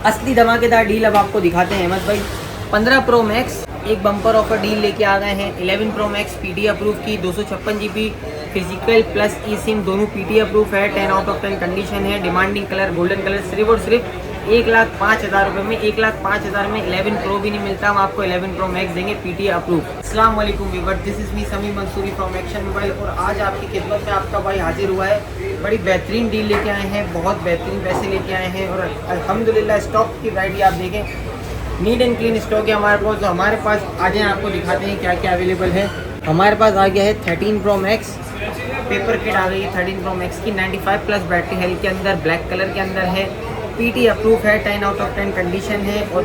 असली धमाकेदार डील अब आपको दिखाते हैं अहमद भाई। 15 प्रो मैक्स एक बम्पर ऑफर डील लेके आ गए हैं। 11 प्रो मैक्स पीटी अप्रूव की 256 GB फिजिकल प्लस ई सिम दोनों पीटी अप्रूव है। 10 आउट ऑफ 10 कंडीशन है। Demanding colour golden colour. सिर्फ और सिर्फ 1,05,000 रुपये में 1,05,000 में 11 प्रो भी नहीं मिलता। हम आपको 11 प्रो मैक्स देंगे पीटी अप्रूव। अस्सलाम वालेकुम व्यूअर्स, दिस इज़ मी समी मंसूरी फ्रॉम एक्शन मोबाइल और आज आपकी खिदमत में आपका भाई हाजिर हुआ है। बड़ी बेहतरीन डील लेके आए हैं, बहुत बेहतरीन पैसे लेके आए हैं और अल्हम्दुलिल्लाह स्टॉक की वैरायटी आप देखें नीट एंड क्लीन स्टॉक है हमारे पास। तो हमारे पास आ जाए, आपको दिखाते हैं क्या क्या अवेलेबल है। हमारे पास आ गया है 13 प्रो मैक्स पेपर किट आ गई है 13 प्रो मैक्स की 95 प्लस बैटरी हेल्थ के अंदर, ब्लैक कलर के अंदर है, पीटी अप्रूव है, 10 आउट ऑफ 10 कंडीशन है और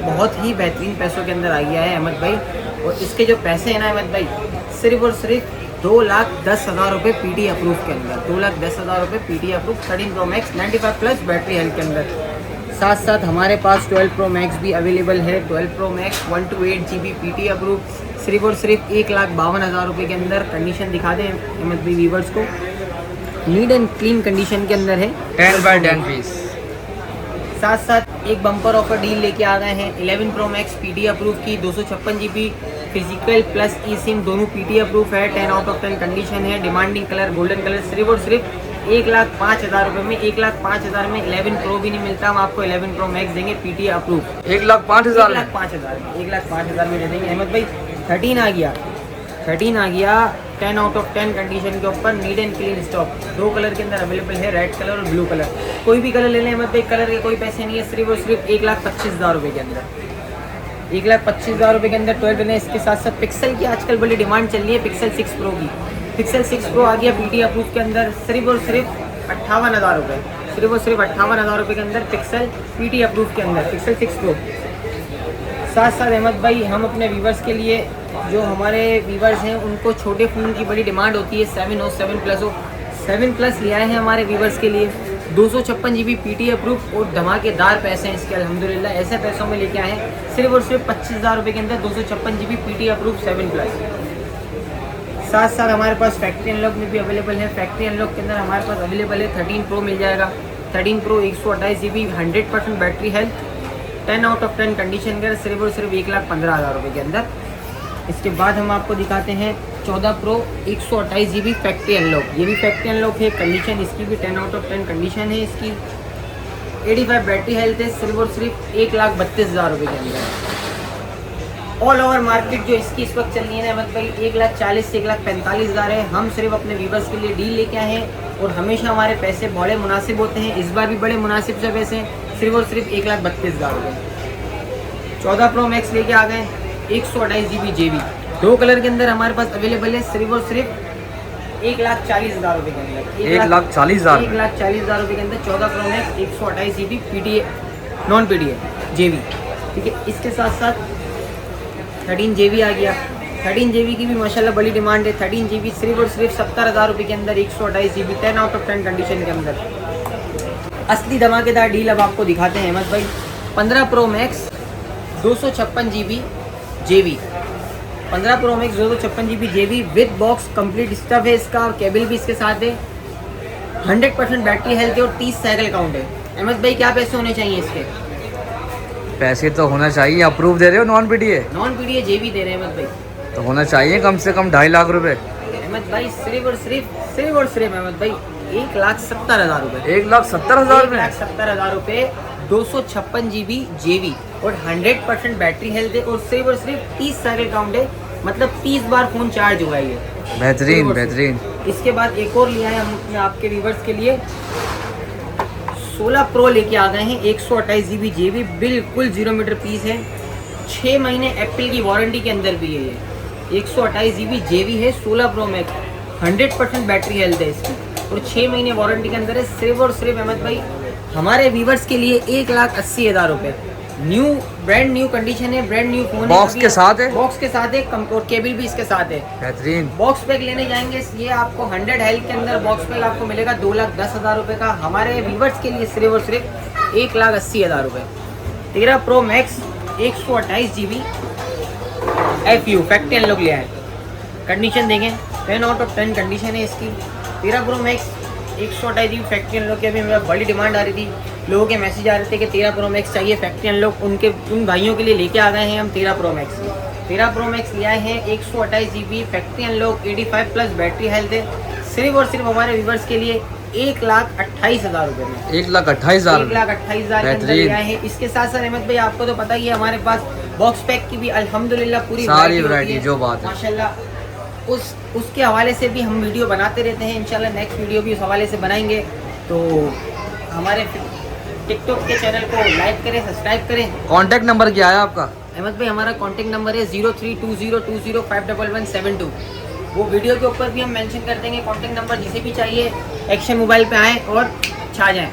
बहुत ही बेहतरीन पैसों के अंदर आ गया है अहमद भाई। और इसके जो पैसे हैं ना अहमद भाई, सिर्फ और सिर्फ 2,10,000 रुपये पीटी अप्रूव के अंदर, 2,10,000 रुपये PT approve 13 pro max 95 plus battery health के अंदर। साथ साथ हमारे पास 12 प्रो मैक्स भी अवेलेबल है। 12 pro max 128 GB PT approve सिर्फ और सिर्फ 1,52,000 रुपये के अंदर। कंडीशन दिखा दें अहमद भाई व्यूवर्स को, नीट एंड क्लीन कंडीशन के अंदर है, 10x10 पीस। साथ साथ एक बम्पर ऑफर डील लेके आ गए हैं। 11 प्रो मैक्स पीटी अप्रूव की 256 GB फिजिकल प्लस ई सिम दोनों पीटी अप्रूव है। 10 आउट ऑफ 10 कंडीशन है। Demanding colour golden colour. सिर्फ और सिर्फ 1,05,000 रुपये में 1,05,000 में 11 प्रो भी नहीं मिलता। हम आपको 11 प्रो मैक्स देंगे पीटी अप्रूव 1,05,000 1,05,000 में 1,05,000 में दे देंगे अहमद भाई। 13 आ गया 10 आउट ऑफ 10 कंडीशन के ऊपर neat and clean stock. 2 colour के अंदर अवेलेबल है, रेड कलर और ब्लू कलर। कोई भी कलर ले लें अहमद भाई, कलर के कोई पैसे नहीं है। सिर्फ और सिर्फ 1,25,000 रुपये के अंदर, 1,25,000 रुपये के अंदर 12 है। इसके साथ साथ पिक्सल की आजकल बड़ी डिमांड चल रही है, पिक्सल 6 प्रो की। पिक्सल 6 प्रो आ गया पीटी अप्रूव के अंदर सिर्फ और सिर्फ 58,000 रुपये, सिर्फ और सिर्फ 58,000 रुपये के अंदर पिक्सल पीटी अप्रूव के अंदर पिक्सल 6 प्रो। साथ साथ अहमद भाई हम अपने व्यूवर्स के लिए, जो हमारे व्यूवर्स हैं उनको छोटे फ़ोन की बड़ी डिमांड होती है, 7 हो 7 प्लस हो, 7 प्लस ले आए हैं हमारे व्यूवर्स के लिए। 256 GB पीटी अप्रूव और धमाकेदार पैसे हैं इसके अल्हम्दुलिल्लाह। ऐसे पैसों में लेके आए हैं सिर्फ और सिर्फ 25,000 रुपये के अंदर 256 GB पीटी अप्रूव 7 प्लस। साथ साथ हमारे पास फैक्ट्री अनलॉक में भी अवेलेबल है। फैक्ट्री अनलॉक के अंदर हमारे पास अवेलेबल है 13 प्रो मिल जाएगा। 13 pro 128 GB 100% battery health, 10 out of 10 condition के सिर्फ और सिर्फ 1,15,000 रुपये के अंदर। इसके बाद हम आपको दिखाते हैं 14 प्रो 128 GB फैक्ट्री अनलॉक। ये भी फैक्ट्री अनलॉक है, कंडीशन इसकी भी 10 आउट ऑफ 10 कंडीशन है इसकी। 85 बैटरी हेल्थ है, सिर्फ और सिर्फ 1,32,000 रुपये के अंदर। ऑल ओवर मार्केट जो इसकी इस वक्त चल रही है ना अहमद भाई 1,40,000 से 1,45,000 है। हम सिर्फ अपने व्यूवर्स के लिए डील लेके आए हैं और हमेशा हमारे पैसे बड़े मुनासिब होते हैं। इस बार भी बड़े मुनासिब से पैसे हैं, सिर्फ और सिर्फ 1,32,000 रुपये। 14 प्रो मैक्स लेके आ गए 128 GB JB, 2 कलर के अंदर हमारे पास अवेलेबल है। सिर्फ और सिर्फ 1,40,000 रुपये के अंदर, 1,40,000 रुपये के अंदर 14 pro max 128 GB PT non PT JB। ठीक है, इसके साथ साथ 13 JB आ गया। 13 JB की भी माशाल्लाह बड़ी डिमांड है। 13 GB सिर्फ और सिर्फ 70,000 रुपये के अंदर 128 GB 10 आउट ऑफ 10 कंडीशन के अंदर। असली धमाकेदार डील अब आपको दिखाते हैं अहमद भाई। 15 pro max 256 GB JB, 15 pro max 256 GB JB with box complete stuff है इसका, केबल भी इसके साथ है, 100% बैटरी हेल्थ है और 30 साइकिल काउंट है। अहमद भाई क्या पैसे होने चाहिए इसके? पैसे तो होना चाहिए। अप्रूव दे रहे हो non PDA? Non PDA JB दे रहे हैं अहमद भाई, तो होना चाहिए कम से कम 2.5 लाख रुपए। अहमद भाई सिर्फ और सिर्फ अहमद भाई 1,70,000 रुपये, 1,70,000 रुपये, 1,70,000 रुपये 256 GB JB और 100% बैटरी हेल्थ है और सिर्फ 30 साइकिल काउंट है, मतलब 30 बार फ़ोन चार्ज हुआ है ये। बेहतरीन बेहतरीन। इसके बाद एक और लिया है हम अपने आपके व्यूवर्स के लिए, 16 प्रो लेके आ गए हैं 128 GB JB, बिल्कुल 0 मीटर पीस है, 6 महीने एप्पल की वारंटी के अंदर भी है ये। 128 GB JB है, 16 प्रो मैक्स 100% बैटरी हेल्थ है इसकी और 6 महीने वारंटी के अंदर है। सिर्फ और सिर्फ अहमद भाई हमारे व्यूवर्स के लिए 1,80,000 रुपये। न्यू ब्रांड न्यू कंडीशन है, ब्रांड न्यू फोन बॉक्स के साथ है, बॉक्स के साथ है और केबल भी इसके साथ है। बेहतरीन। बॉक्स पैक लेने जाएंगे ये आपको 100 हेल्थ के अंदर बॉक्स पैक आपको मिलेगा 2,10,000 रुपये का। हमारे व्यूवर्स के लिए सिर्फ और सिर्फ 1,80,000 रुपये। 13 pro max 128 GB FU factory unlock लिया है, कंडीशन देंगे 10 आउट ऑफ 10 कंडीशन है इसकी। 13 pro max 128 GB factory unlock की अभी मेरा बड़ी डिमांड आ रही थी, लोगों के मैसेज आ रहे थे कि 13 प्रो मैक्स चाहिए फैक्ट्री अनलॉक, उनके उन भाइयों के लिए लेके आ गए हैं हम 13 प्रो मैक्स। 13 प्रो मैक्स लिया है 128 GB factory unlock 85 plus battery health है, सिर्फ और सिर्फ हमारे व्यूवर्स के लिए 1,28,000 रुपये में। 1,28,000 1,28,000 के अंदर लिया है। इसके साथ साथ अहमद भाई आपको तो पता ही है हमारे पास बॉक्स पैक की भी अल्हम्दुलिल्लाह पूरी सारी वैरायटी वैरायटी होती है। जो बात है माशाल्लाह उसके हवाले से भी हम वीडियो बनाते रहते हैं, इंशाल्लाह नेक्स्ट वीडियो भी उस हवाले से बनाएंगे। तो हमारे टिकटॉक के चैनल को लाइक करें, सब्सक्राइब करें। कांटेक्ट नंबर क्या है आपका? अहमद भाई हमारा कॉन्टैक्ट नंबर है 032020511172। वो वीडियो के ऊपर भी हम मेंशन कर देंगे कॉन्टैक्ट नंबर, जिसे भी चाहिए एक्शन मोबाइल पे आएँ और छा जाएँ।